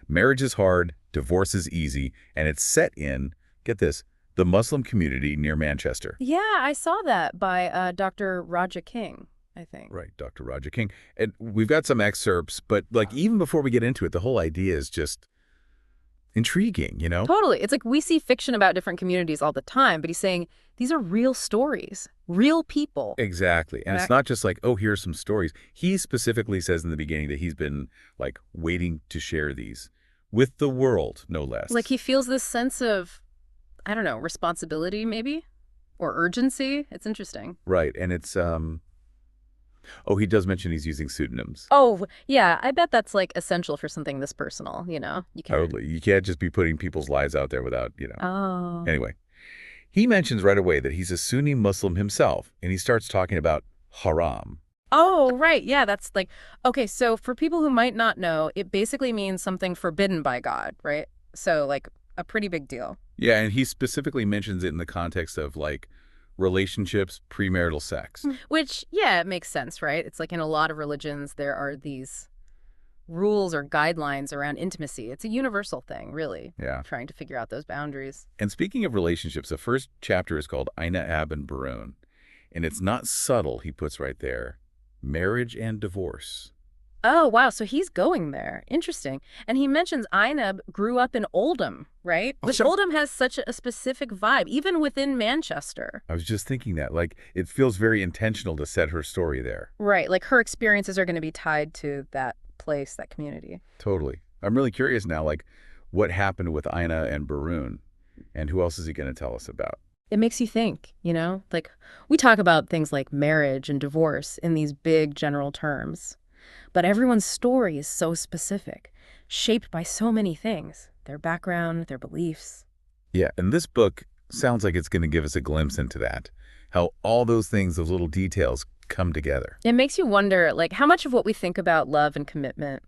Marriage is Hard, Divorce is Easy, and it's set in, get this, the Muslim community near Manchester. Yeah, I saw that by Dr. Raja King, I think. Right, Dr. Roger King. And we've got some excerpts, but like even before we get into it, the whole idea is just intriguing, you know? Totally. It's like we see fiction about different communities all the time, but he's saying these are real stories, real people. Exactly. And it's not just like, oh, here's some stories. He specifically says in the beginning that he's been like waiting to share these with the world, no less. Like he feels this sense of, I don't know, responsibility maybe, or urgency. It's interesting. Right. And it's, oh, he does mention he's using pseudonyms. Oh, yeah, I bet that's like essential for something this personal, you know? You can't. Totally. You can't just be putting people's lives out there without, you know. Oh. Anyway, he mentions right away that he's a Sunni Muslim himself, and he starts talking about haram. Oh, right. Yeah, that's like, okay, so for people who might not know, it basically means something forbidden by God, right? So like a pretty big deal. Yeah, and he specifically mentions it in the context of like relationships, premarital sex. Which, yeah, it makes sense, right? It's like in a lot of religions, there are these rules or guidelines around intimacy. It's a universal thing, really. Yeah. Trying to figure out those boundaries. And speaking of relationships, the first chapter is called Aina Ab and Barun. And it's not subtle, he puts right there. Marriage and divorce. Oh, wow. So he's going there. Interesting. And he mentions Einab grew up in Oldham, right? Oh, Which so- Oldham has such a specific vibe, even within Manchester. I was just thinking that. Like, it feels very intentional to set her story there. Right. Like her experiences are going to be tied to that place, that community. Totally. I'm really curious now, like, what happened with Aina and Barun? And who else is he going to tell us about? It makes you think, you know? Like we talk about things like marriage and divorce in these big general terms. But everyone's story is so specific, shaped by so many things, their background, their beliefs. Yeah, and this book sounds like it's going to give us a glimpse into that. How all those things, those little details come together. It makes you wonder, like, how much of what we think about love and commitment